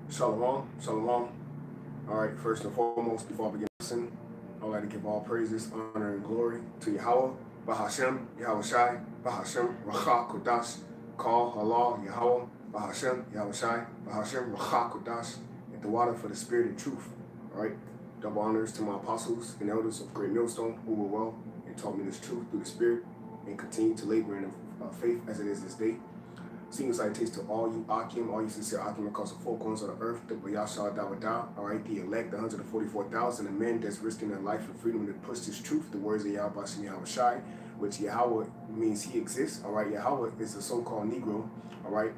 Shalom, shalom. All right, first and foremost, before I begin listening, I'd like to give all praises, honor, and glory to Yahawah, Bahashem, YAHAWASHI, Bahashem, Racha, Kodash, Call, Halal, Yahawah, Bahashem, YAHAWASHI, Bahashem, Racha, Kodash, and the water for the spirit and truth. All right, double honors to my apostles and elders of Great Millstone who were well and taught me this truth through the spirit and continue to labor in faith as it is this day. Senior salutations to all you Akim, all you sincere Akim across the four corners of the earth, the Bayashah Dawada, all right, the elect, the 144,000, the men that's risking their life and freedom to push this truth, the words of YAHAWASHI, YAHAWASHI, which Yahawah means he exists, all right, Yahawah is a so-called Negro, all right,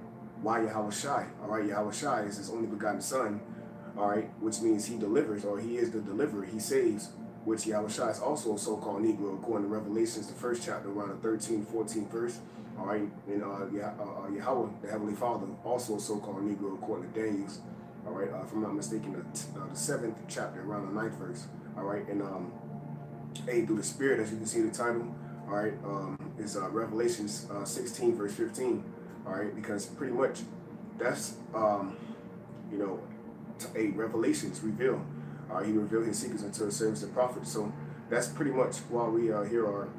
YAHAWASHI, all right, YAHAWASHI is his only begotten son, all right, which means he delivers, or he is the deliverer, he saves, which YAHAWASHI is also a so-called Negro, according to Revelations, the first chapter, around the 13th, 14th verse. All right, and Yahawah, the Heavenly Father, also a so-called Negro, according to Daniel's. All right, if I'm not mistaken, the 7th chapter, around the 9th verse. All right, and through the Spirit, as you can see the title. All right, is Revelations 16 verse 15. All right, because pretty much that's you know, Revelations reveal. He revealed his secrets unto the servants and prophets. So that's pretty much why we here are.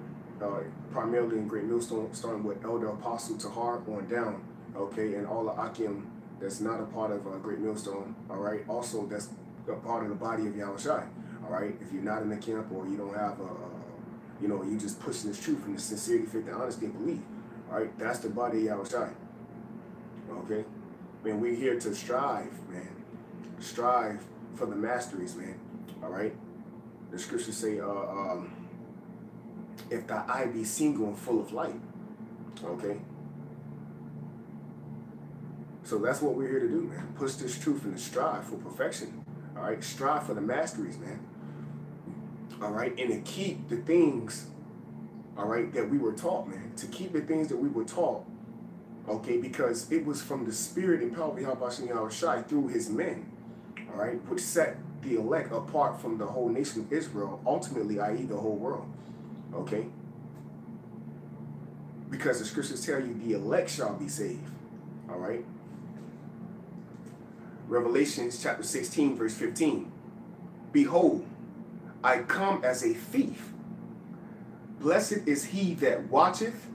Primarily in Great Millstone, starting with Elder Apostle Tahar on down, okay, and all the Akim that's not a part of Great Millstone, all right, also that's a part of the body of YAHAWASHI, all right, if you're not in the camp or you don't have you know, you just pushing this truth and the sincerity, faith, and honesty and belief, all right, that's the body of YAHAWASHI, okay, man, we're here to strive, man, strive for the masteries, man, all right, the scriptures say, if thy eye be single and full of light, okay? So that's what we're here to do, man. Push this truth and strive for perfection, all right? Strive for the masteries, man, all right? And to keep the things, all right, that we were taught, man. To keep the things that we were taught, okay? Because it was from the spirit and power of YAHAWASHI, YAHAWASHI through his men, all right? Which set the elect apart from the whole nation of Israel, ultimately, i.e. the whole world. Okay? Because the scriptures tell you the elect shall be saved. All right? Revelations chapter 16, verse 15. Behold, I come as a thief. Blessed is he that watcheth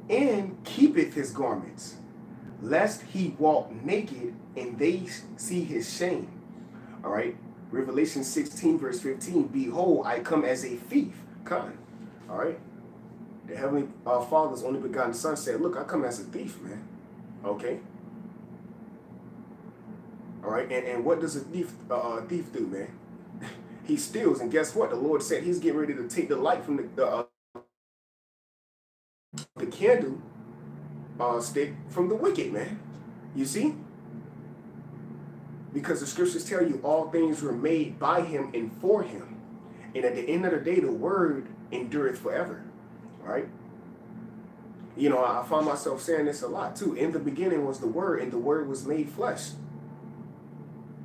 and keepeth his garments, lest he walk naked and they see his shame. All right? Revelation 16, verse 15. Behold, I come as a thief. Kind. All right, the Heavenly Father's only begotten Son said, "Look, I come as a thief, man." Okay. All right, and what does a thief do, man? He steals, and guess what? The Lord said He's getting ready to take the light from the candle stick from the wicked, man. You see? Because the scriptures tell you all things were made by Him and for Him. And at the end of the day, the word endureth forever, right? You know, I find myself saying this a lot too. In the beginning was the word, and the word was made flesh.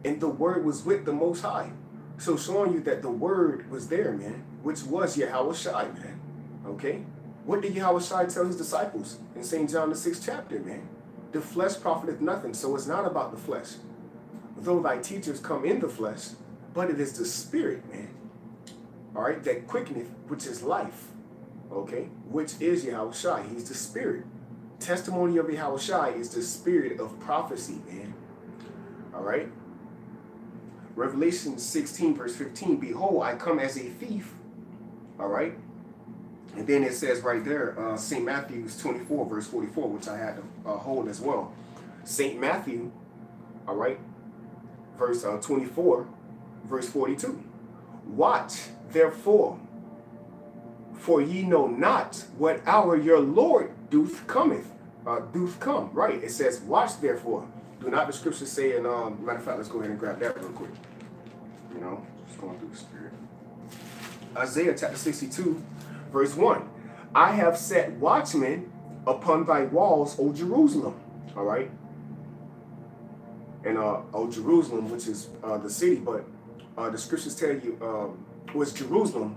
And the word was with the Most High. So showing you that the word was there, man, which was YAHAWASHI, man, okay? What did YAHAWASHI tell his disciples in St. John the 6th chapter, man? The flesh profiteth nothing, so it's not about the flesh. Though thy teachers come in the flesh, but it is the spirit, man. All right, that quickeneth, which is life, okay, which is YAHAWASHI. He's the spirit. Testimony of YAHAWASHI is the spirit of prophecy, man. All right. Revelation 16, verse 15. Behold, I come as a thief. All right. And then it says right there, St. Matthew's 24, verse 44, which I had to hold as well. St. Matthew, all right, verse 24, verse 42. Watch, therefore, for ye know not what hour your Lord doth come, right? It says, watch, therefore. Do not the scriptures say, and matter of fact, let's go ahead and grab that real quick. You know, just going through the spirit. Isaiah chapter 62, verse 1. I have set watchmen upon thy walls, O Jerusalem. All right. And O Jerusalem, which is the city, but the scriptures tell you was Jerusalem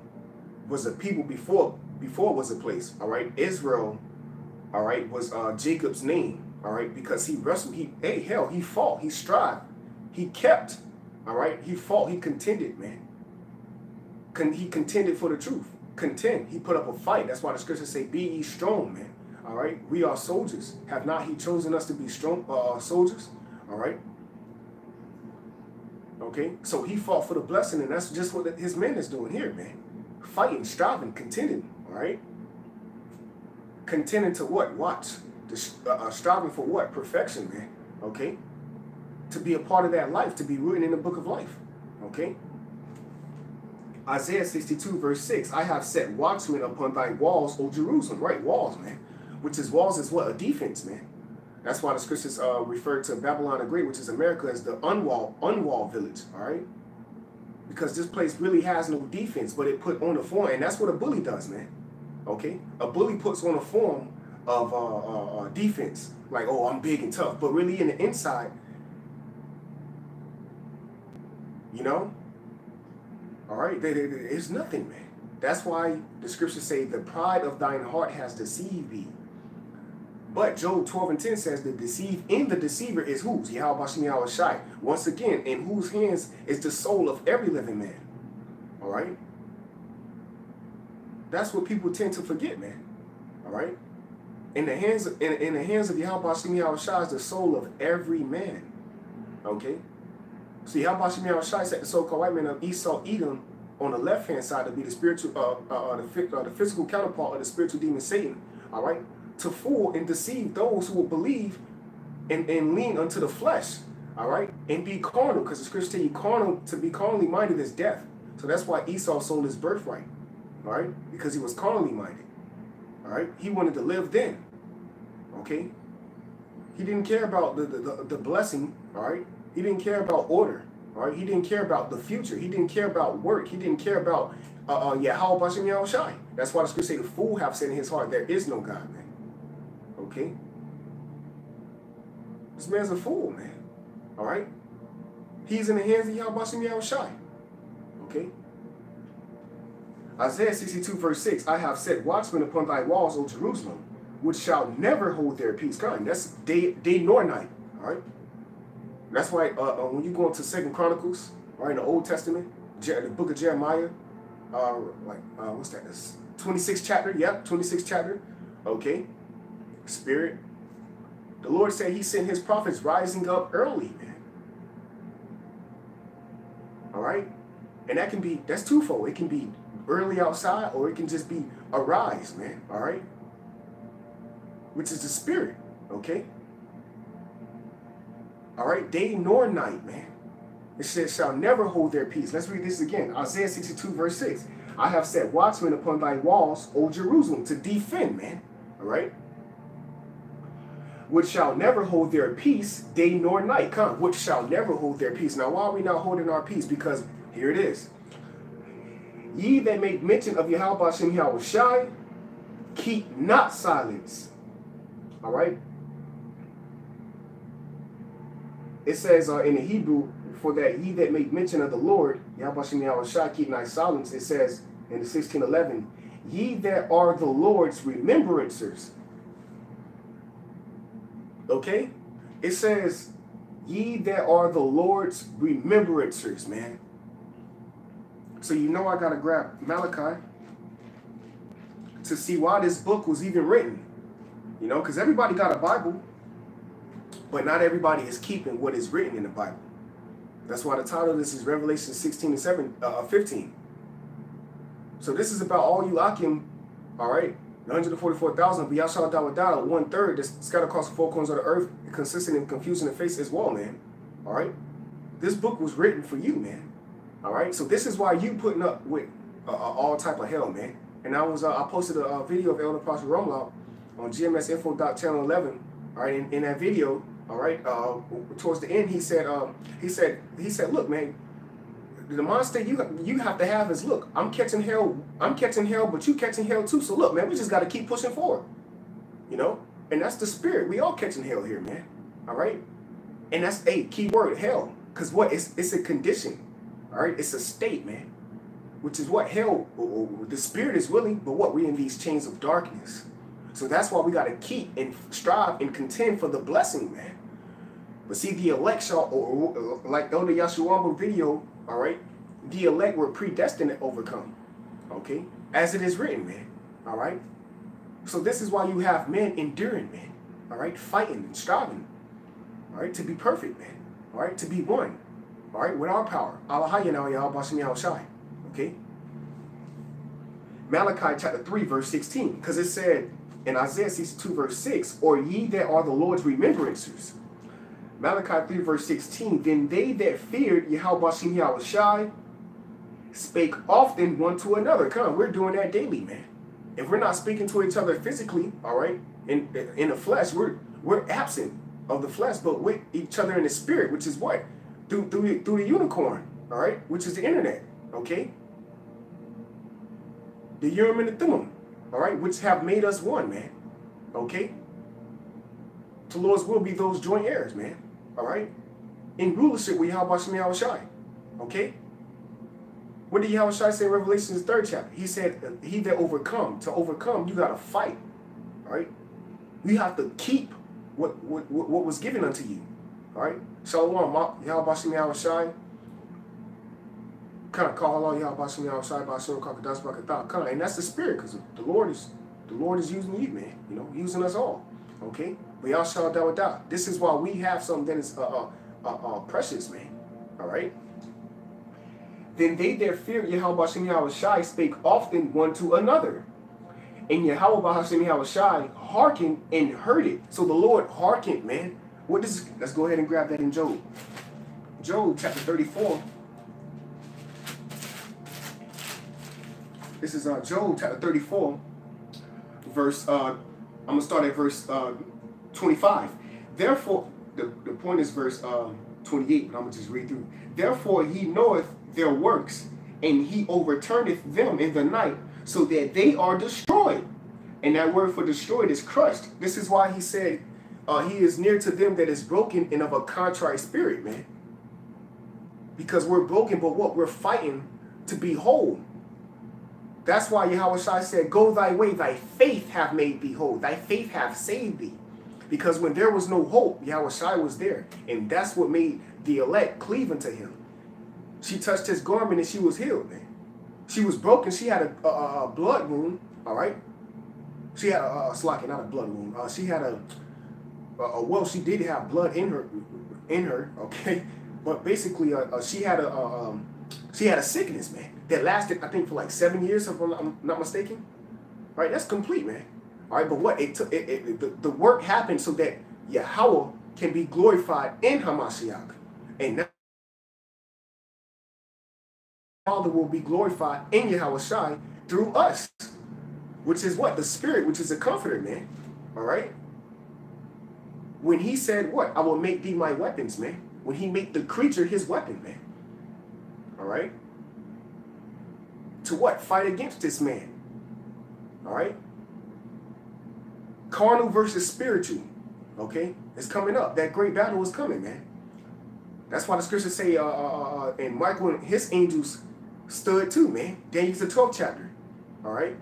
was a people before it was a place. All right, Israel, all right, was Jacob's name. All right, because he wrestled, he fought, he strived, He kept, all right? He fought, he contended, man. He contended for the truth. Contend. He put up a fight. That's why the scriptures say, be ye strong, man. All right? We are soldiers. Have not he chosen us to be strong soldiers? All right? Okay? So he fought for the blessing, and that's just what his men is doing here, man. Fighting, striving, contending, all right? Contending to what? Watch. Striving for what? Perfection, man. Okay? To be a part of that life, to be written in the book of life. Okay? Isaiah 62 verse 6, I have set watchmen upon thy walls, O Jerusalem. Right, walls, man. Which is, walls is what? A defense, man. That's why the scriptures refer to Babylon the Great, which is America, as the unwalled village, all right? Because this place really has no defense, but it put on a form, and that's what a bully does, man. Okay? A bully puts on a form of defense, like, oh, I'm big and tough, but really in the inside, you know, all right, it's nothing, man. That's why the scriptures say the pride of thine heart has deceived thee. But Job 12 and 10 says the deceiver is whose? YAHAWASHI. Once again, in whose hands is the soul of every living man. All right? That's what people tend to forget, man. All right? In the hands of YAHAWASHI is the soul of every man. Okay? So YAHAWASHI set the so-called white man of Esau, Edom, on the left-hand side to be the spiritual, the physical counterpart of the spiritual demon Satan. All right? To fool and deceive those who will believe and lean unto the flesh, all right, and be carnal, because the scriptures tell you to be carnally minded is death. So that's why Esau sold his birthright, all right, because he was carnally minded, all right. He wanted to live then, okay. He didn't care about the blessing, all right. He didn't care about order, all right. He didn't care about the future. He didn't care about work. He didn't care about YAHAWASHI. That's why the scriptures say the fool hath said in his heart, there is no God, man. Okay? This man's a fool, man. All right? He's in the hands of YAHAWASHI. Okay? Isaiah 62 verse 6, I have set watchmen upon thy walls, O Jerusalem, which shall never hold their peace. God, that's day nor night. All right? That's why when you go into 2 Chronicles, right, in the Old Testament, the book of Jeremiah, what's that? This 26th chapter. Yep, 26th chapter. Okay? Spirit. The Lord said he sent his prophets rising up early, man. All right? And that's twofold. It can be early outside, or it can just be arise, man. All right? Which is the spirit. Okay? All right? Day nor night, man. It says, shall never hold their peace. Let's read this again. Isaiah 62 verse 6. I have set watchmen upon thy walls, O Jerusalem, to defend, man. All right? Which shall never hold their peace, day nor night. Come, which shall never hold their peace. Now, why are we not holding our peace? Because here it is. Ye that make mention of YAHAWASHI, keep not silence. All right? It says in the Hebrew, for that ye that make mention of the Lord, YAHAWASHI, keep not silence. It says in the 16:11, ye that are the Lord's remembrancers. Okay? It says, ye that are the Lord's remembrancers, man. So you know I got to grab Malachi to see why this book was even written. You know, because everybody got a Bible, but not everybody is keeping what is written in the Bible. That's why the title of this is Revelation 16 and 15. So this is about all you Akim, all right? 144,000, but Yashal Dawadada, 1/3 that's scattered across the four corners of the earth, consistent in confusion and face as well, man. All right? This book was written for you, man. All right? So this is why you putting up with all type of hell, man. And I posted a video of Elder Pastor Romlau on gmsinfo.channel 11. All right? In that video, all right, towards the end, he said, look, man, the mindset you have to have is, look, I'm catching hell, but you catching hell too. So look, man, we just got to keep pushing forward, you know? And that's the spirit. We all catching hell here, man. All right? And that's a key word, hell. Because what? It's a condition, all right? It's a state, man. Which is what? Hell, the spirit is willing, but what? We're in these chains of darkness. So that's why we got to keep and strive and contend for the blessing, man. But see, the elect shall, or like Elder Yashuamba video, all right, the elect were predestined to overcome, okay, as it is written, man, all right. So this is why you have men enduring, man, all right, fighting and striving, all right, to be perfect, man, all right, to be one, all right, with our power. YAHAWASHI, okay. Malachi chapter 3, verse 16, because it said in Isaiah 62, verse 6, or ye that are the Lord's remembrancers. Malachi 3, verse 16, then they that feared YAHAWASHI spake often one to another. Come on, we're doing that daily, man. If we're not speaking to each other physically, all right, in the flesh, we're absent of the flesh, but with each other in the spirit, which is what? Through the unicorn, all right, which is the internet, okay? The Urim and the Thummim, all right, which have made us one, man, okay? The Lord's will be those joint heirs, man, all right? In rulership with YAHAWASHI, okay? What did Yahawashi say in Revelation, the 3rd chapter? He said, he that overcome, to overcome, you got to fight, all right? You have to keep what was given unto you, all right? Shalom, Yahawashi, kind of call Allah Yahawashi, Bashir, Kakadas, Bakata, and that's the spirit, because the Lord is using you, man, you know, using us all, okay? But y'all shall die. This is why we have something that is precious, man, all right? Then they that fear YAHAWASHI spake often one to another. And YAHAWASHI hearkened and heard it. So the Lord hearkened, man. What does? Let's go ahead and grab that in Job. Job chapter 34. This is Job chapter 34, verse. I'm gonna start at verse 25. Therefore, the point is verse 28, but I'm gonna just read through. Therefore, he knoweth their works, and he overturneth them in the night, so that they are destroyed. And that word for destroyed is crushed. This is why he said he is near to them that is broken and of a contrite spirit, man. Because we're broken, but what? We're fighting to be whole. That's why Yahawashi said, go thy way, thy faith hath made thee whole. Thy faith hath saved thee. Because when there was no hope, Yahawashi was there. And that's what made the elect cleave unto him. She touched his garment and she was healed, man. She was broken. She had a blood wound, all right? She had not a blood wound. She had well, she did have blood in her, okay? But basically, she had a sickness, man, that lasted, I think, for like 7 years, if I'm not mistaken. All right, that's complete, man. All right, but what? The work happened so that Yahweh can be glorified in Hamashiach. And now Father will be glorified in Yahawashi through us, which is what? The Spirit, which is a comforter, man. All right? When he said what? I will make thee my weapons, man. When he made the creature his weapon, man. All right? To what? Fight against this man. All right? Carnal versus spiritual. Okay? It's coming up. That great battle is coming, man. That's why the scriptures say, and Michael and his angels stood too, man. Daniel's the 12th chapter. All right?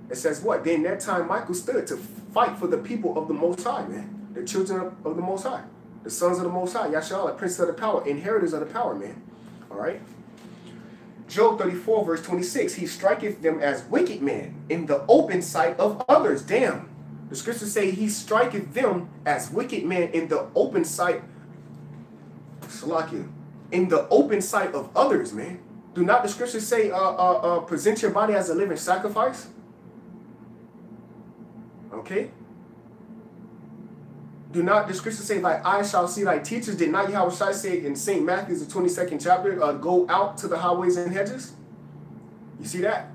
It says what? Then that time Michael stood to fight for the people of the Most High, man. The children of the Most High. The sons of the Most High. Yashala, princes of the power. Inheritors of the power, man. All right? Job 34, verse 26. He striketh them as wicked men in the open sight of others. Damn. The scriptures say he striketh them as wicked men in the open sight. Salakia. In the open sight of others, man. Do not the scriptures say present your body as a living sacrifice? Okay? Do not the scriptures say thy eyes shall see thy teachers? Did not Yahawashi say in St. Matthew's, the 22nd chapter, go out to the highways and hedges? You see that?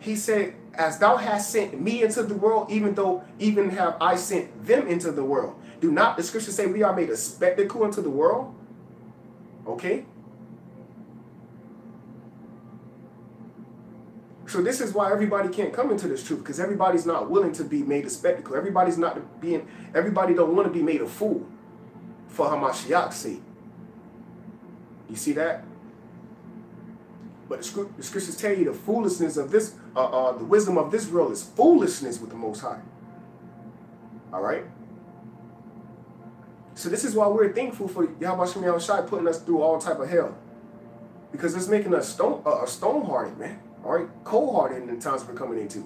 He said, as thou hast sent me into the world, even have I sent them into the world. Do not the scriptures say we are made a spectacle unto the world? Okay? So this is why everybody can't come into this truth, because everybody's not willing to be made a spectacle. Everybody don't want to be made a fool for Hamashiach's sake. You see that? But the scriptures tell you the foolishness of this, the wisdom of this world is foolishness with the Most High. All right? So this is why we're thankful for YAHAWASHI putting us through all type of hell. Because it's making us stone-hearted, man. All right? Cold-hearted in the times we're coming into.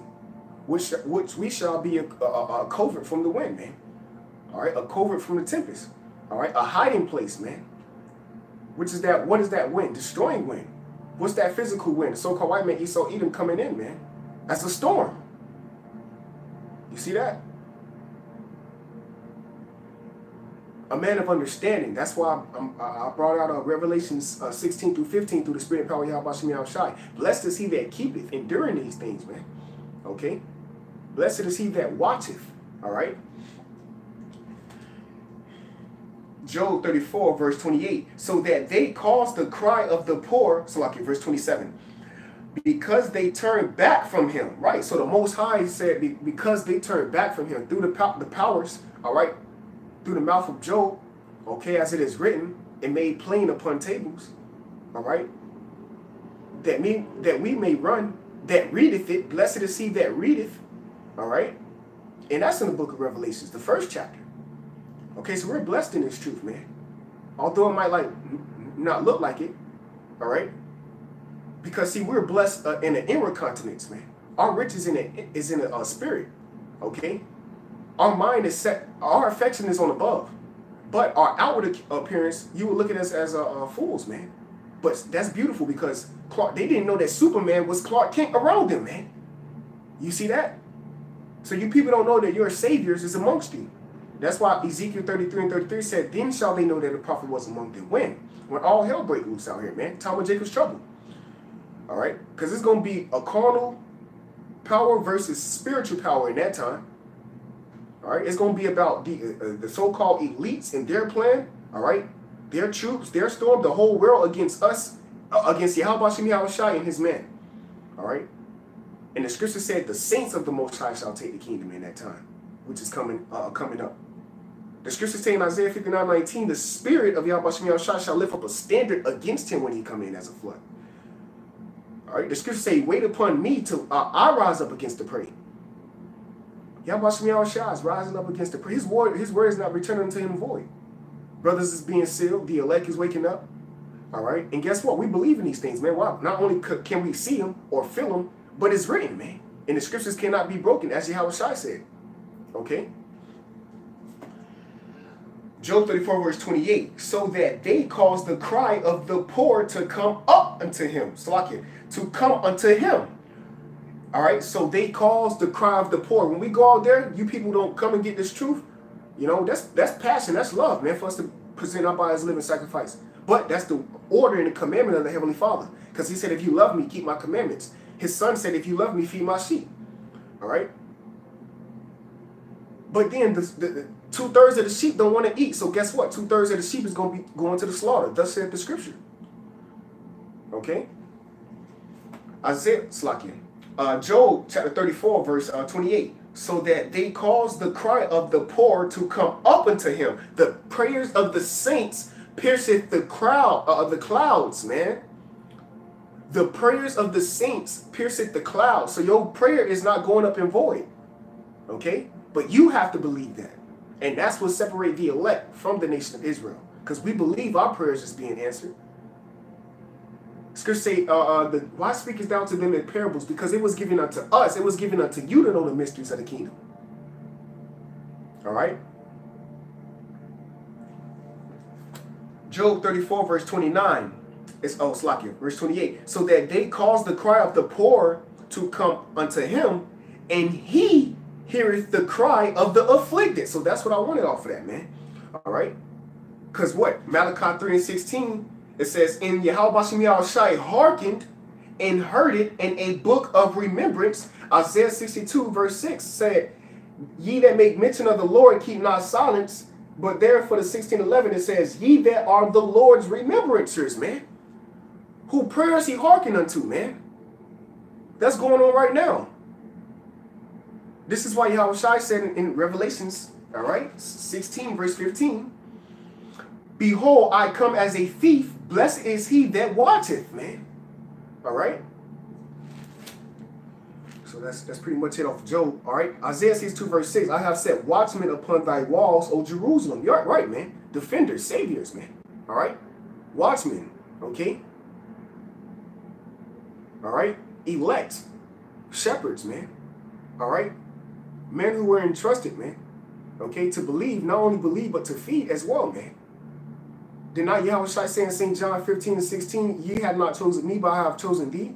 Which we shall be a covert from the wind, man. All right? A covert from the tempest. All right? A hiding place, man. Which is that, what is that wind? Destroying wind. What's that physical wind? The so-called white man Esau Edom coming in, man. That's a storm. You see that? A man of understanding. That's why I brought out Revelations 16 through 15 through the spirit and power of YAHAWASHI. Blessed is he that keepeth, enduring these things, man. Okay? Blessed is he that watcheth. All right? Job 34, verse 28. So that they cause the cry of the poor, so like in verse 27, because they turned back from him. Right? So the Most High said, because they turned back from him through the powers, all right, through the mouth of Job, okay, as it is written and made plain upon tables, all right, that we may run, that readeth it. Blessed is he that readeth, all right, and that's in the book of Revelations, the first chapter. Okay, so we're blessed in this truth, man. Although it might not look like it, all right, because see, we're blessed in the inward continents, man. Our riches is in a spirit, okay. Our mind is set, our affection is on above. But our outward appearance, you would look at us as fools, man. But that's beautiful because they didn't know that Superman was Clark Kent around them, man. You see that? So you people don't know that your saviors is amongst you. That's why Ezekiel 33 and 33 said, then shall they know that the prophet was among them. When? When all hell breaks loose out here, man. Time of Jacob's trouble. All right? Because it's going to be a carnal power versus spiritual power in that time. All right? It's going to be about the so-called elites and their plan. All right? Their troops, their storm, the whole world against us, against YAHAWASHI and his men. All right? And the scripture said the saints of the Most High shall take the kingdom in that time, which is coming up. The scripture say in Isaiah 59:19, the spirit of YAHAWASHI shall lift up a standard against him when he come in as a flood. All right? The scripture say, wait upon me till I rise up against the prey. YAHAWASHI is rising up against the prey. His word is not returning unto him void. Brothers is being sealed. The elect is waking up. All right? And guess what? We believe in these things, man. Wow. Not only can we see them or feel them, but it's written, man. And the scriptures cannot be broken, as YAHAWASHI said. Okay? Job 34, verse 28. So that they cause the cry of the poor to come up unto him. Salakia. To come unto him. All right? So they cause the cry of the poor. When we go out there, you people don't come and get this truth. You know, that's passion. That's love, man, for us to present our body as a living sacrifice. But that's the order and the commandment of the Heavenly Father. Because he said, if you love me, keep my commandments. His son said, if you love me, feed my sheep. All right? But then the 2/3 of the sheep don't want to eat. So guess what? 2/3 of the sheep is going to be going to the slaughter. Thus said the scripture. Okay? Isaiah, Job chapter 34, verse 28. So that they cause the cry of the poor to come up unto him. The prayers of the saints pierceth the crowd of the clouds, man. The prayers of the saints pierceth the clouds. So your prayer is not going up in void. Okay? But you have to believe that. And that's what separates the elect from the nation of Israel. Because we believe our prayers is being answered. Scripture say, why speakest thou to them in parables? Because it was given unto us. It was given unto you to know the mysteries of the kingdom. All right? Job 34, verse 29. Verse 28. So that they cause the cry of the poor to come unto him, and he heareth the cry of the afflicted. So that's what I wanted off of that, man. All right? Because what? Malachi 3 and 16, it says, in YAHAWASHI hearkened and heard it in a book of remembrance. Isaiah 62, verse 6 said, ye that make mention of the Lord keep not silence. But there for the 16:11, it says, ye that are the Lord's remembrancers, man. Who prayers he hearken unto, man. That's going on right now. This is why YAHAWASHI said in Revelations, all right, 16, verse 15, behold, I come as a thief. Blessed is he that watcheth, man. All right. So that's pretty much it off Job. All right. Isaiah 62 verse 6. I have set watchmen upon thy walls, O Jerusalem. You're right, man. Defenders, saviors, man. All right. Watchmen. Okay. All right. Elect. Shepherds, man. All right. Men who were entrusted, man. Okay. To believe, not only believe, but to feed as well, man. Did not YAHAWASHI say in St. John 15:16, ye have not chosen me, but I have chosen thee,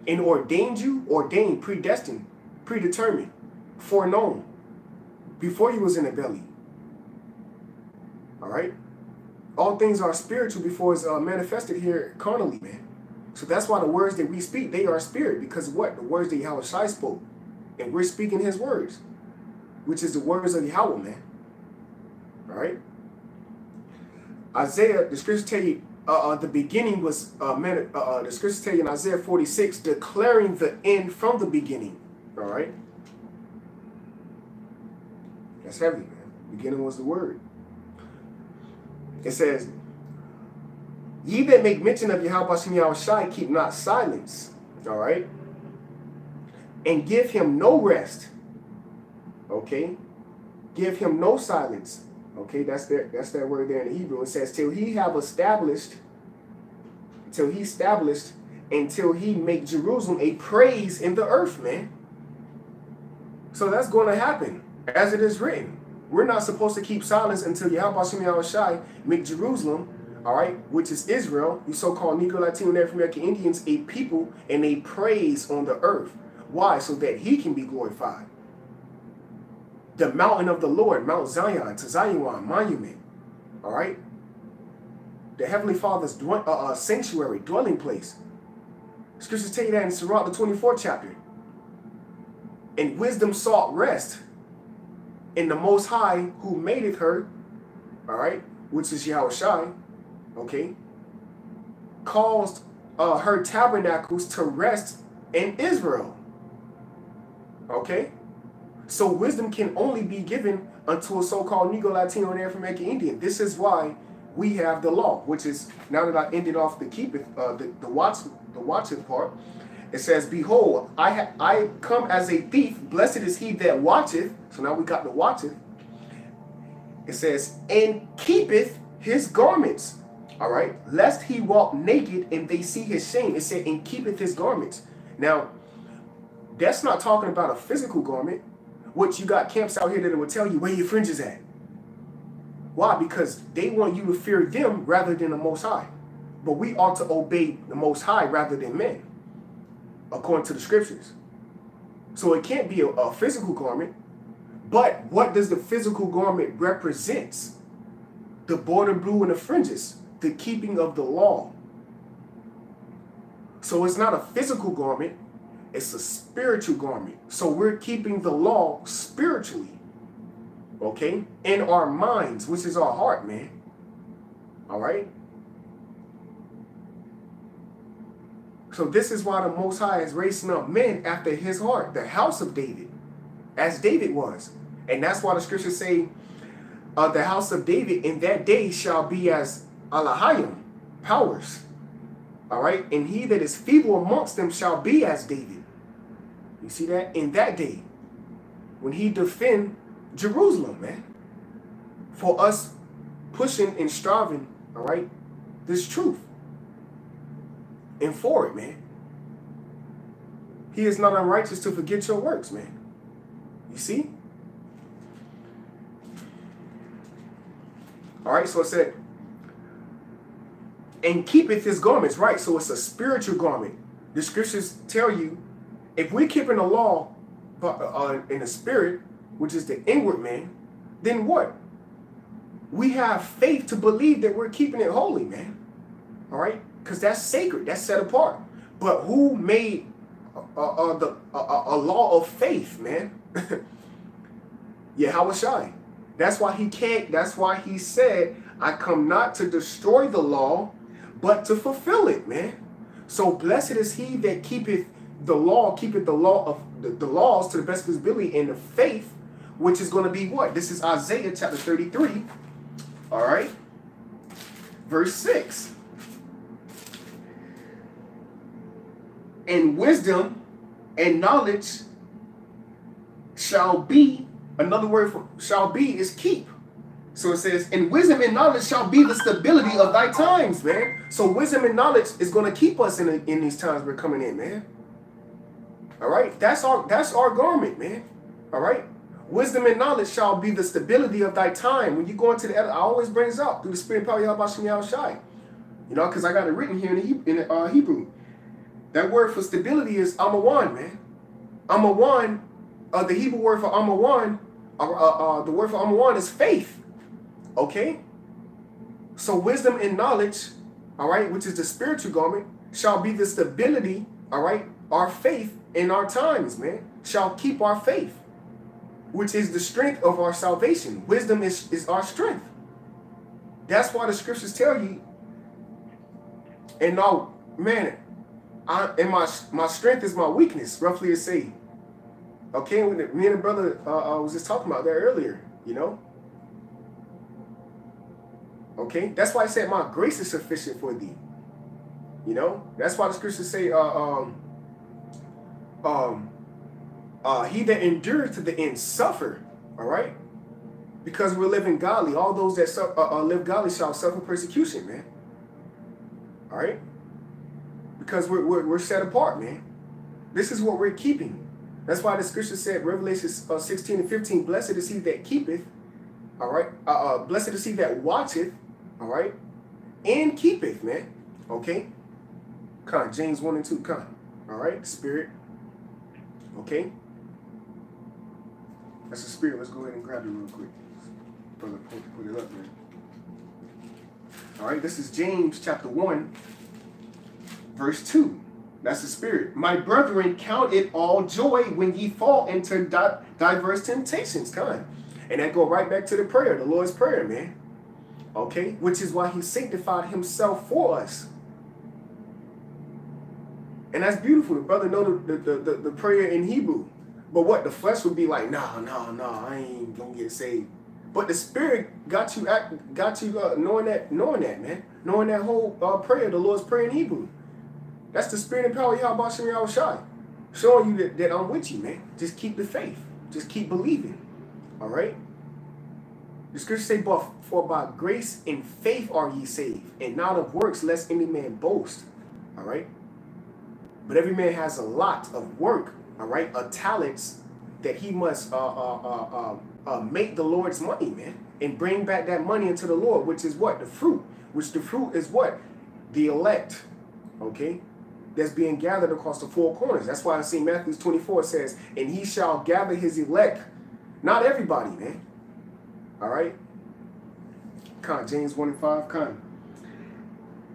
and ordained you, ordained, predestined, predetermined, foreknown, before you was in the belly. All right? All things are spiritual before it's manifested here carnally, man. So that's why the words that we speak, they are spirit, because what? The words that YAHAWASHI spoke. And we're speaking his words, which is the words of Yahweh, man. All right? Isaiah, the scriptures tell you, the beginning was, the scriptures tell you in Isaiah 46, declaring the end from the beginning. All right? That's heavy, man. Beginning was the word. It says, ye that make mention of YAHAWASHI keep not silence. All right? And give him no rest. Okay? Give him no silence. Okay, that's that word there in the Hebrew. It says, till he make Jerusalem a praise in the earth, man. So that's going to happen, as it is written. We're not supposed to keep silence until YAHAWASHI make Jerusalem, all right, which is Israel, the so-called Negro, Latino, and African American Indians, a people and a praise on the earth. Why? So that he can be glorified. The mountain of the Lord, Mount Zion, to Zion monument. All right? The Heavenly Father's sanctuary, dwelling place. Scriptures tell you that in Sirach, the 24th chapter. And wisdom sought rest in the Most High who madeth her, all right, which is YAHAWASHI, okay, caused her tabernacles to rest in Israel. Okay? So wisdom can only be given unto a so-called Negro, Latino, and African American Indian. This is why we have the law, which is, now that I ended off the keepeth, the watcheth part, it says, behold, I come as a thief, blessed is he that watcheth. So now we got the watcheth. It says, and keepeth his garments. All right, lest he walk naked and they see his shame. It said, and keepeth his garments. Now, that's not talking about a physical garment. Which you got camps out here that will tell you where your fringes at. Why? Because they want you to fear them rather than the Most High. But we ought to obey the Most High rather than men, according to the scriptures. So it can't be a physical garment. But what does the physical garment represent? The border blue and the fringes, the keeping of the law. So it's not a physical garment. It's a spiritual garment. So we're keeping the law spiritually. Okay? In our minds, which is our heart, man. All right? So this is why the Most High is raising up men after his heart, the house of David, as David was. And that's why the scriptures say, the house of David in that day shall be as Alahayim, powers. All right? And he that is feeble amongst them shall be as David. You see that? In that day, when he defend Jerusalem, man, for us pushing and striving, all right, this truth. And for it, man. He is not unrighteous to forget your works, man. You see? All right, so it said, and keepeth his garments, right? So it's a spiritual garment. The scriptures tell you, if we're keeping the law in the spirit, which is the inward man, then what? We have faith to believe that we're keeping it holy, man. All right? Because that's sacred. That's set apart. But who made a law of faith, man? YAHAWASHI. That's why he can't. That's why he said, I come not to destroy the law, but to fulfill it, man. So blessed is he that keepeth the law of the laws to the best of his ability in the faith, which is going to be what? This is Isaiah chapter 33. All right. Verse 6. And wisdom and knowledge shall be, another word for shall be is keep. So it says, and wisdom and knowledge shall be the stability of thy times, man. So wisdom and knowledge is going to keep us in these times we're coming in, man. All right, that's our garment, man. All right, wisdom and knowledge shall be the stability of thy time. When you go into the, I always bring this up through the spirit and power of YAHAWASHI. You know, because I got it written here in Hebrew. That word for stability is amawan, man. Amawan, the Hebrew word for amawan, the word for amawan is faith. Okay? So wisdom and knowledge, all right, which is the spiritual garment, shall be the stability, all right, our faith in our times, man, shall keep our faith, which is the strength of our salvation. Wisdom is our strength. That's why the scriptures tell you, and now, man, my strength is my weakness, roughly to say. Okay, when me and the brother was just talking about that earlier, you know. Okay, that's why I said my grace is sufficient for thee. You know, that's why the scriptures say, he that endures to the end suffer. All right, because we're living godly. All those that live godly shall suffer persecution, man. All right, because we're set apart, man. This is what we're keeping. That's why the scripture said, Revelation 16 and 15, blessed is he that keepeth, all right, blessed is he that watcheth, all right, and keepeth, man. Okay, come on, James 1 and 2, come on. All right, spirit. Okay, that's the spirit. Let's go ahead and grab it real quick. Brother, put it up, man. All right, this is James chapter 1, verse 2. That's the spirit. My brethren, count it all joy when ye fall into diverse temptations. Come on. And that go right back to the prayer, the Lord's Prayer, man. Okay, which is why he sanctified himself for us. And that's beautiful. The brother know the prayer in Hebrew. But what? The flesh would be like, no, I ain't gonna get saved. But the spirit got you knowing that, man. Knowing that whole prayer, the Lord's Prayer in Hebrew. That's the spirit and power of YAHAWASHI. Showing you that I'm with you, man. Just keep the faith. Just keep believing. All right? The scriptures say, for by grace and faith are ye saved, and not of works, lest any man boast. All right? But every man has a lot of work, all right, of talents that he must make the Lord's money, man, and bring back that money into the Lord, which is what? The fruit. Which the fruit is what? The elect, okay, that's being gathered across the four corners. That's why I see Matthew 24 says, and he shall gather his elect. Not everybody, man. All right? Come, James 1 and 5, come.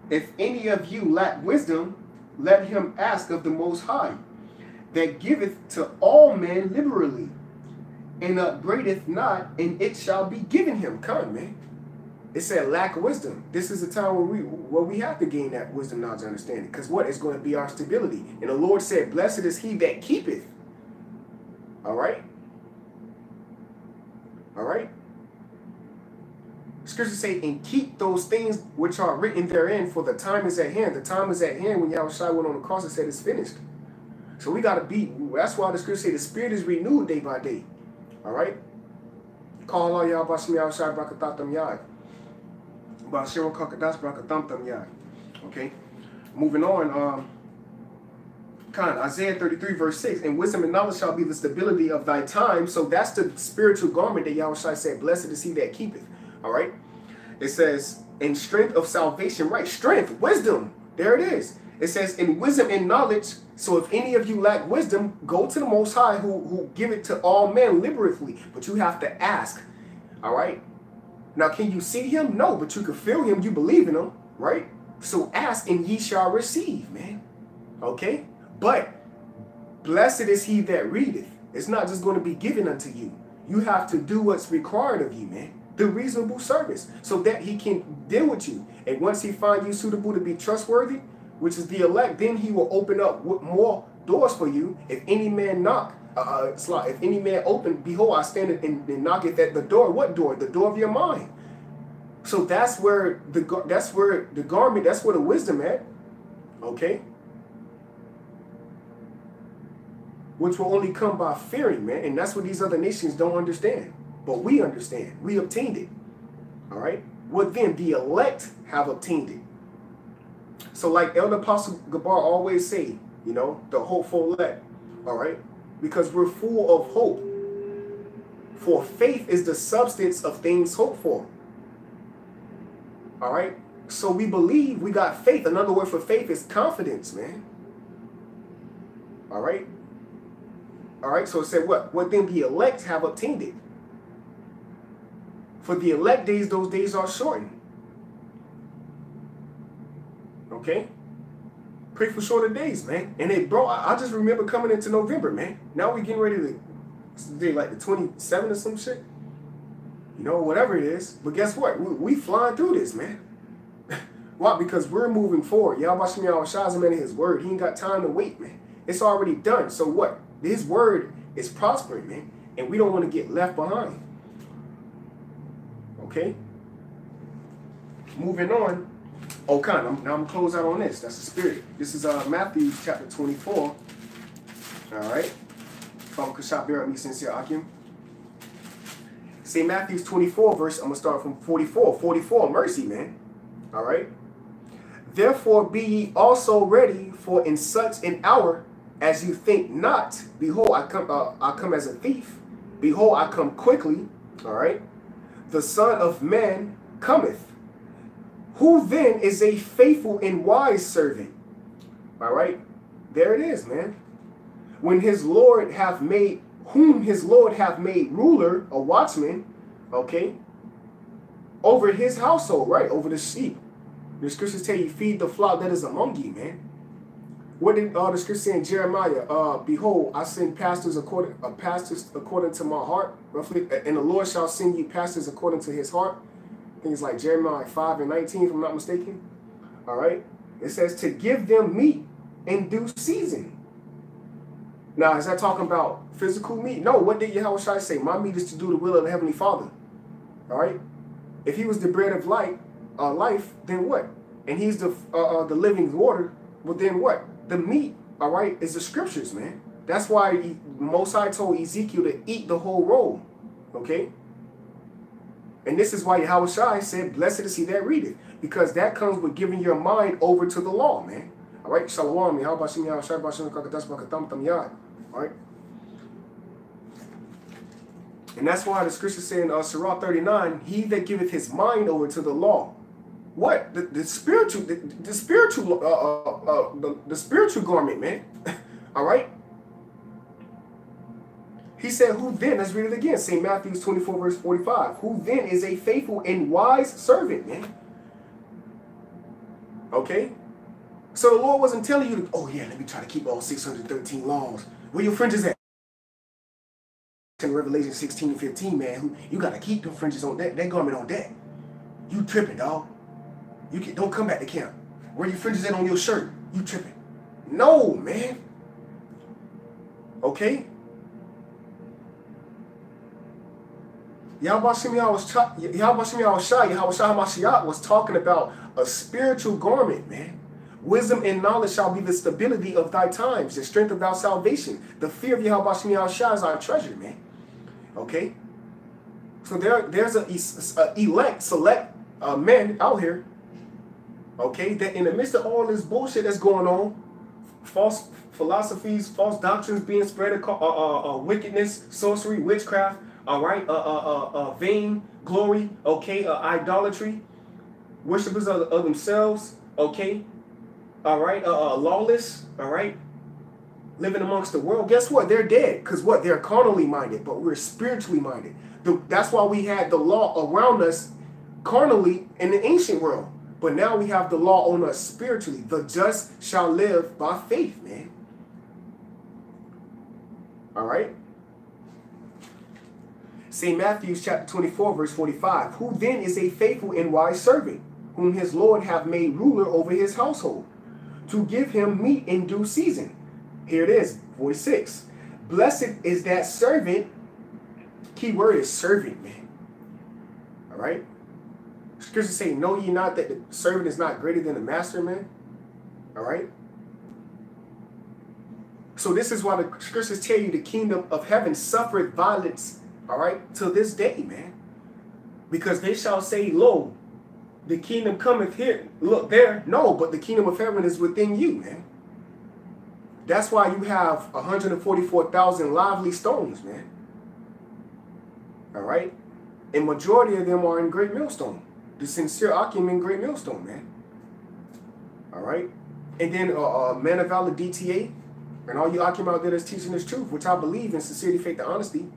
If any of you lack wisdom, let him ask of the Most High, that giveth to all men liberally, and upbraideth not, and it shall be given him. Come, man. It said lack of wisdom. This is a time where we have to gain that wisdom, knowledge, and understanding. Because what is going to be our stability? And the Lord said, blessed is he that keepeth. All right? All right? Scriptures say, and keep those things which are written therein, for the time is at hand. The time is at hand when YAHAWASHI went on the cross and said it's finished. So we got to be, that's why the scriptures say the spirit is renewed day by day. All right? Call all YAHAWASHI Brakatam Yah. Okay? Moving on. Isaiah 33 verse 6. And wisdom and knowledge shall be the stability of thy time. So that's the spiritual garment that YAHAWASHI said, blessed is he that keepeth. All right? It says, in strength of salvation, right? Strength, wisdom. There it is. It says, in wisdom and knowledge. So if any of you lack wisdom, go to the Most High who give it to all men liberally. But you have to ask. All right? Now, can you see him? No, but you can feel him. You believe in him, right? So ask and ye shall receive, man. Okay? But blessed is he that readeth. It's not just going to be given unto you. You have to do what's required of you, man. The reasonable service, so that he can deal with you. And once he finds you suitable to be trustworthy, which is the elect, then he will open up more doors for you. If any man knock, if any man open, behold, I stand and knocketh at the door. What door? The door of your mind. So that's where the garment, that's where the wisdom at. Okay. which will only come by fearing, man. And that's what these other nations don't understand. But we understand. We obtained it. All right? What then? The elect have obtained it. So like Elder Apostle Gabar always say, you know, the hopeful elect. All right? Because we're full of hope. For faith is the substance of things hoped for. All right? So we believe, we got faith. Another word for faith is confidence, man. All right? All right, so it said what? What then? The elect have obtained it. For the elect days, those days are shortened. Okay? Pray for shorter days, man. And they, bro, I just remember coming into November, man. Now we getting ready to, they like the 27th or some shit. You know, whatever it is. But guess what? We flying through this, man. Why? Because we're moving forward. YAHAWASHI is a man in his word. He ain't got time to wait, man. It's already done. So what? His word is prospering, man. And we don't want to get left behind. Okay? Moving on. Oh, kind of. Now I'm going to close out on this. That's the spirit. This is Matthew chapter 24. All right? Father Kashab, bear up me, sincere Akim. Say Matthew 24, verse, I'm going to start from 44. 44, mercy, man. All right? Therefore be ye also ready, for in such an hour as you think not, behold, I come as a thief. Behold, I come quickly. All right? The Son of Man cometh. Who then is a faithful and wise servant? All right? There it is, man. When his Lord hath made, whom his Lord hath made ruler, a watchman, okay, over his household, right? Over the sheep. The scriptures tell you, feed the flock that is among you, man. What did the scripture say in Jeremiah? Behold, I send pastors according to my heart, roughly, and the Lord shall send you pastors according to his heart. I think it's like Jeremiah 5:19, if I'm not mistaken. All right. It says to give them meat in due season. Now, is that talking about physical meat? No. What did Yahawashi say? My meat is to do the will of the Heavenly Father. All right. If he was the bread of life, then what? And he's the living water. Well, then what? The meat, all right, is the scriptures, man. That's why Most High told Ezekiel to eat the whole roll, okay? And this is why Yahawashi said, blessed is he that readeth, because that comes with giving your mind over to the law, man. All right, Shalom, all right? And that's why the scripture say in Sirach 39, he that giveth his mind over to the law. What? The spiritual garment, man. All right? He said, who then, let's read it again, St. Matthew 24, verse 45. Who then is a faithful and wise servant, man? Okay? So the Lord wasn't telling you, oh yeah, let me try to keep all 613 laws. Where your fringes at? In Revelation 16 and 15, man, you got to keep them fringes on that garment on that. You tripping, dog. Don't come back to camp. Where your fringes at on your shirt? You tripping. No, man. Okay? Yahawashi was talking about a spiritual garment, man. Wisdom and knowledge shall be the stability of thy times, the strength of thy salvation. The fear of Yahawashi is our treasure, man. Okay? So there's a select men out here, okay, that in the midst of all this bullshit that's going on, false philosophies, false doctrines being spread, wickedness, sorcery, witchcraft, all right, vain glory, okay, idolatry, worshipers of themselves, okay, all right, lawless, all right, living amongst the world. Guess what? They're dead, because what? They're carnally minded, but we're spiritually minded. That's why we had the law around us carnally in the ancient world. But now we have the law on us spiritually. The just shall live by faith, man. All right? St. Matthew chapter 24, verse 45. Who then is a faithful and wise servant, whom his Lord hath made ruler over his household, to give him meat in due season? Here it is, voice 6. Blessed is that servant. Key word is servant, man. All right? Scriptures say, know ye not that the servant is not greater than the master, man? All right? So this is why the scriptures tell you the kingdom of heaven suffered violence, all right, to this day, man. Because they shall say, lo, the kingdom cometh here. Look there. No, but the kingdom of heaven is within you, man. That's why you have 144,000 lively stones, man. All right? And majority of them are in Great Millstone. The sincere Akim in Great Millstone, man. All right? And then Man of Valor DTA, and all you Akim out there that's teaching this truth, which I believe in sincerity, faith, and honesty,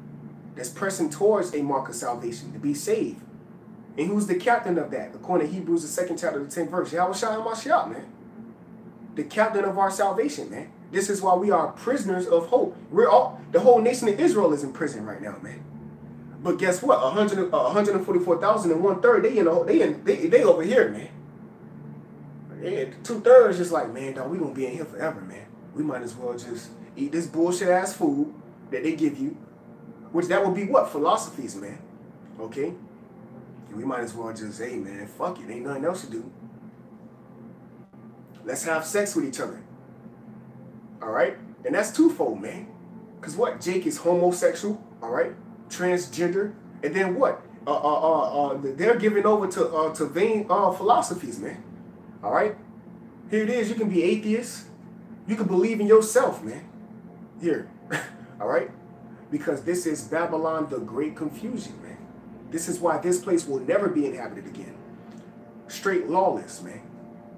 that's pressing towards a mark of salvation, to be saved. And who's the captain of that? According to Hebrews, the 2nd chapter, the 10th verse. YAHAWASHI, man. The captain of our salvation, man. This is why we are prisoners of hope. The whole nation of Israel is in prison right now, man. But guess what? 144,000 and 1/3, they over here, man. 2/3 just like, man, dog, we gonna be in here forever, man. We might as well just eat this bullshit ass food that they give you, which that would be what? Philosophies, man. Okay? And we might as well just, hey, man, fuck it. Ain't nothing else to do. Let's have sex with each other. All right? And that's twofold, man. Because what? Jake is homosexual, all right? Transgender. And then what? They're giving over to vain philosophies, man. All right? Here it is. You can be atheist. You can believe in yourself, man. Here. All right? Because this is Babylon, the great confusion, man. This is why this place will never be inhabited again. Straight lawless, man.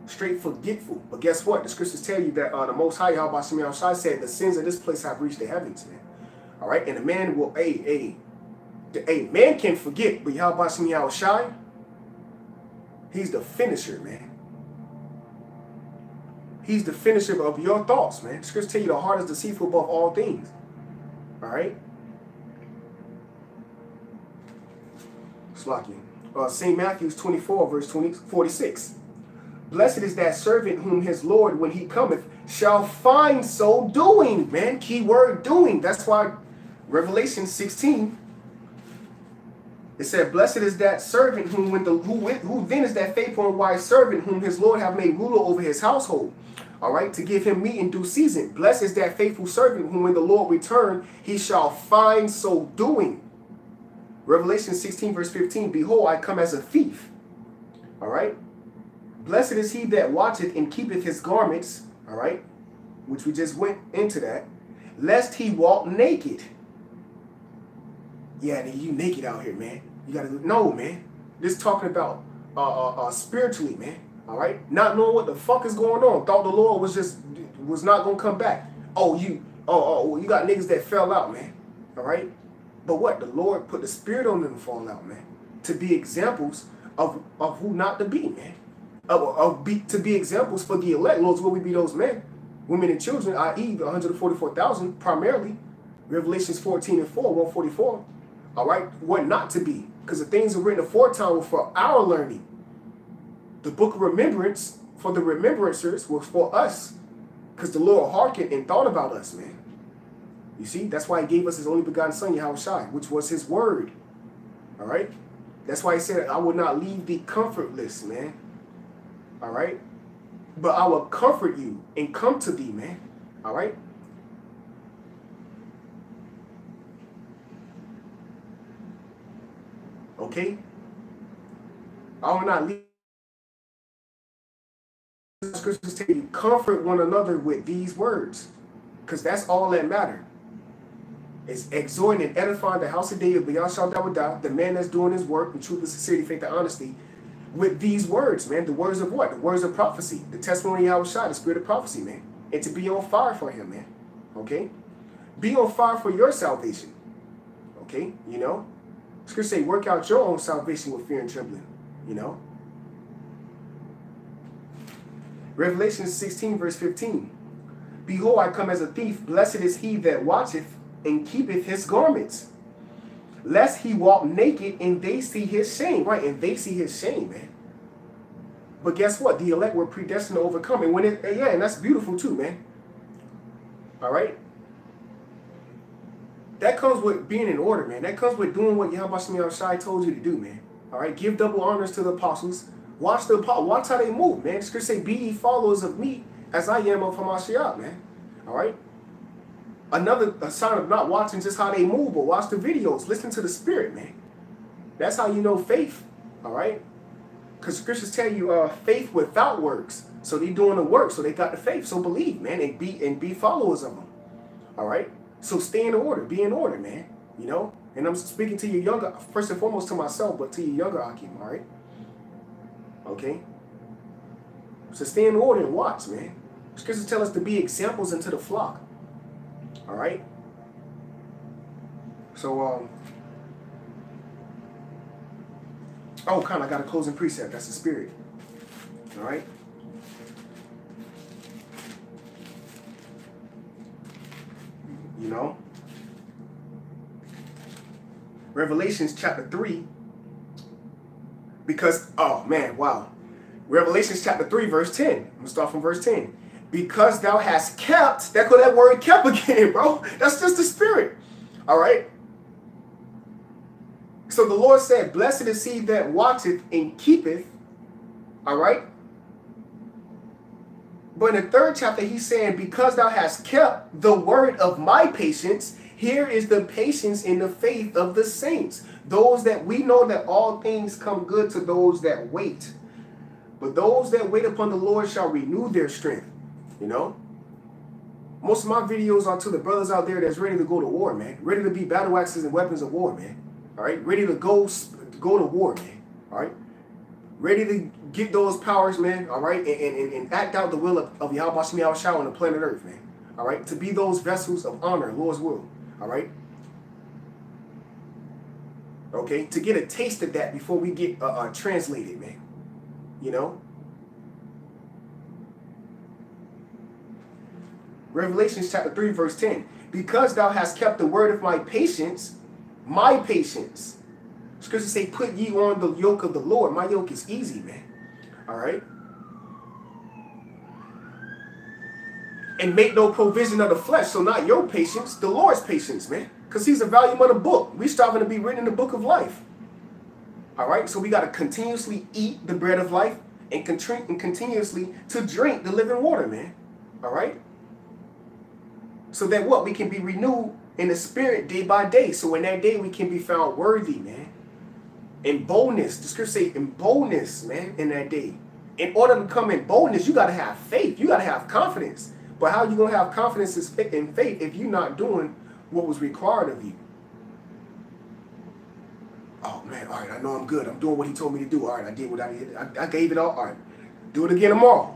Straight forgetful. But guess what? The scriptures tell you that the Most High, YAHAWASHI, said the sins of this place have reached the heavens, man. All right? And the man will, man can forget, but YAHAWASHI, he's the finisher, man. He's the finisher of your thoughts, man. The scriptures tell you the heart is deceitful above all things. All right? Slacky. St. Matthew's 24, verse 46. Blessed is that servant whom his Lord, when he cometh, shall find so doing. Man, key word doing. That's why Revelation 16, it said, blessed is that servant who then is that faithful and wise servant whom his Lord have made ruler over his household. All right, to give him meat in due season. Blessed is that faithful servant whom when the Lord return, he shall find so doing. Revelation 16, verse 15, behold, I come as a thief. All right. Blessed is he that watcheth and keepeth his garments, all right, which we just went into that, lest he walk naked. Yeah, you naked out here, man. You gotta no, man. This talking about spiritually, man. All right, not knowing what the fuck is going on. Thought the Lord was not gonna come back. You got niggas that fell out, man. All right, but what? The Lord put the spirit on them to fall out, man, to be examples of who not to be, man. To be examples for the elect. Lord's will we be those men, women, and children, i.e. the 144,000 primarily. Revelations 14 and 4, 144. All right, what not to be, because the things are written aforetime were for our learning. The book of remembrance for the remembrancers was for us, because the Lord hearkened and thought about us, man. You see, that's why he gave us his only begotten son, YAHAWASHI, which was his word. All right, that's why he said, I will not leave thee comfortless, man. All right, but I will comfort you and come to thee, man. All right. Okay. I will not leave. Scriptures tell you, comfort one another with these words, because that's all that matters. It's exhorting and edifying the house of David, the man that's doing his work in truth and sincerity, faith and honesty, with these words, man. The words of what? The words of prophecy. The testimony of YAHAWASHI, the spirit of prophecy, man. And to be on fire for him, man. Okay? Be on fire for your salvation. Okay? You know? Scripture say, work out your own salvation with fear and trembling. You know? Revelation 16, verse 15. Behold, I come as a thief. Blessed is he that watcheth and keepeth his garments, lest he walk naked and they see his shame. Right, and they see his shame, man. But guess what? The elect were predestined to overcome. And and that's beautiful too, man. All right? That comes with being in order, man. That comes with doing what YAHAWASHI told you to do, man. All right? Give double honors to the apostles. Watch how they move, man. The scripture say, be ye followers of me as I am of Hamashiach, man. All right? A sign of not watching just how they move, but watch the videos. Listen to the spirit, man. That's how you know faith, all right? Because scriptures tell you faith without works. So they doing the work, so they got the faith. So believe, man, and be followers of them, all right? So stay in order, be in order, man, you know? And I'm speaking to you younger, first and foremost to myself, but to you younger Akim, all right? Okay? So stay in order and watch, man. Scriptures tell us to be examples into the flock. All right? So, oh, kind of got a closing precept. That's the spirit. All right? You know? Revelations chapter 3. Because, oh, man, wow. Revelations chapter 3, verse 10. I'm going to start from verse 10. Because thou hast kept, that word kept again, bro. That's just the spirit. All right? So the Lord said, blessed is he that watcheth and keepeth. All right? But in the third chapter, he's saying, because thou hast kept the word of my patience, here is the patience in the faith of the saints. Those that we know that all things come good to those that wait. But those that wait upon the Lord shall renew their strength. You know? Most of my videos are to the brothers out there that's ready to go to war, man. Ready to be battle axes and weapons of war, man. All right? Ready to go to war, man. All right? Ready to get those powers, man. All right? And act out the will of YAHAWASHI on the planet Earth, man. All right? To be those vessels of honor, Lord's will. All right? Okay? To get a taste of that before we get translated, man. You know? Revelations chapter 3, verse 10. Because thou hast kept the word of my patience. Scriptures say, put ye on the yoke of the Lord. My yoke is easy, man. All right? And make no provision of the flesh. So not your patience, the Lord's patience, man. Because he's a volume of the book. We striving to be written in the book of life. All right? So we got to continuously eat the bread of life and continuously to drink the living water, man. All right? So that what? We can be renewed in the spirit day by day. So in that day, we can be found worthy, man. In boldness. The scripture say in boldness, man, in that day. In order to come in boldness, you got to have faith. You got to have confidence. But how are you going to have confidence in faith if you're not doing what was required of you? Oh, man, all right, I know I'm good. I'm doing what he told me to do. All right, I did what I did. I gave it all. All right, do it again tomorrow.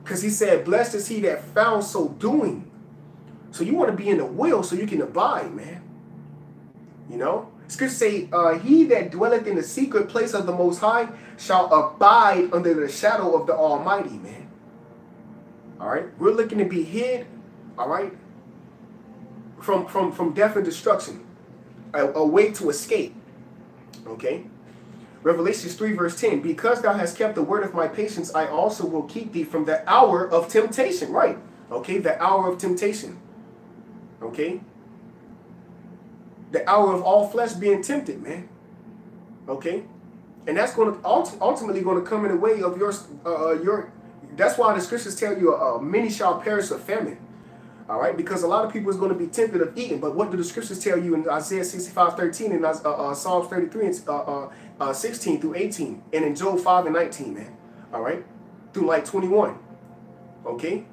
Because he said, blessed is he that found so doing. So you want to be in the will so you can abide, man. You know? Scripture say, he that dwelleth in the secret place of the Most High shall abide under the shadow of the Almighty, man. All right? We're looking to be hid, all right, from death and destruction. A way to escape. Okay? Revelations 3 verse 10. Because thou hast kept the word of my patience, I also will keep thee from the hour of temptation. Right. Okay? The hour of temptation. Okay? The hour of all flesh being tempted, man. Okay? And that's going to ultimately going to come in the way of your that's why the scriptures tell you many shall perish of famine. All right? Because a lot of people is going to be tempted of eating. But what do the scriptures tell you in Isaiah 65:13 and Psalms 33 and 16 through 18 and in Job 5 and 19, man? All right? Through like 21. Okay?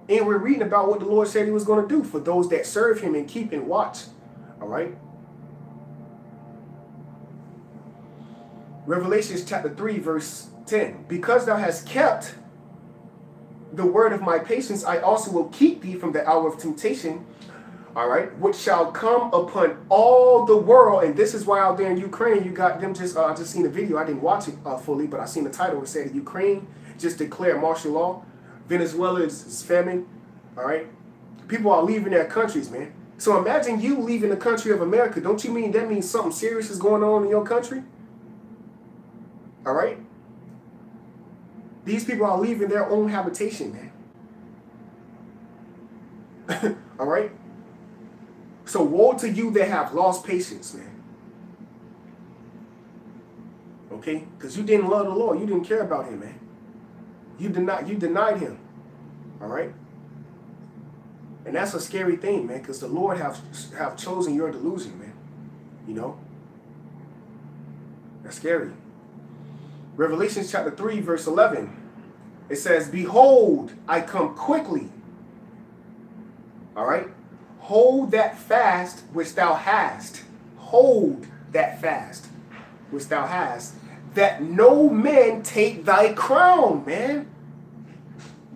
And we're reading about what the Lord said he was going to do for those that serve him and keep and watch. All right? Revelations chapter 3, verse 10. Because thou hast kept the word of my patience, I also will keep thee from the hour of temptation. All right? Which shall come upon all the world. And this is why out there in Ukraine, you got them just, I just seen a video. I didn't watch it fully, but I seen the title. It said Ukraine just declared martial law. Venezuela is famine, all right? People are leaving their countries, man. So imagine you leaving the country of America. Don't you mean that means something serious is going on in your country? All right? These people are leaving their own habitation, man. All right? So woe to you that have lost patience, man. Okay? Because you didn't love the Lord. You didn't care about him, man. You denied him. All right? And And that's a scary thing, man, because the Lord have chosen your delusion, man. You know? That's scary. Revelation chapter 3, verse 11. It says, behold, I come quickly. All right? Hold that fast which thou hast. Hold that fast which thou hast, that no man take thy crown, man.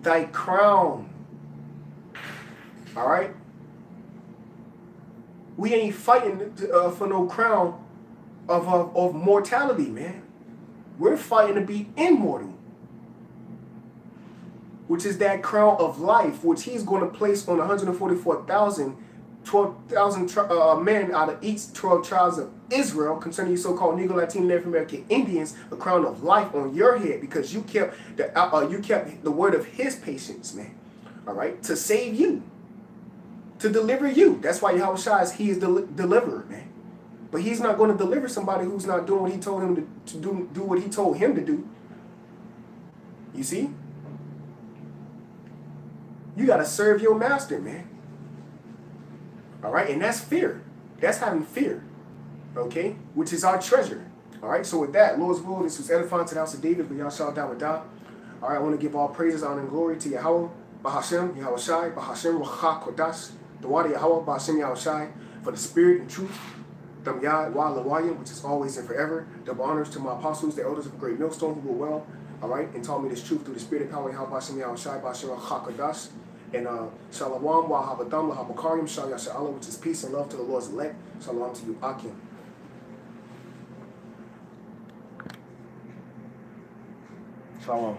Thy crown. All right? We ain't fighting for no crown of mortality, man. We're fighting to be immortal, which is that crown of life, which he's going to place on 144,000, 12,000 men out of each 12 tribes of Israel, concerning you so-called Negro, Latino, Native American Indians, a crown of life on your head, because you kept the word of his patience, man. All right, to save you, to deliver you. That's why YAHAWASHI he is the deliverer, man. But he's not going to deliver somebody who's not doing what he told him to do what he told him to do. You see? You got to serve your master, man. All right? And that's fear. That's having fear. Okay? Which is our treasure. All right? So with that, Lord's will, this was edifying to the house of David, but y'all shall die with die. All right? I want to give all praises, honor, and glory to Yahawah, Bahashem, YAHAWASHI, Bahashem, Racha, Kodash, the water Yahawah, Bahashem, YAHAWASHI, for the spirit and truth. Which is always and forever. Double honors to my apostles, the elders of the great millstone who were well, all right, and taught me this truth through the spirit and power. And Shalom, Wahabadam, Lahabakarim, Shal Yasha'Allah, which is peace and love to the Lord's elect. Shalom to you, Akim. Shalom.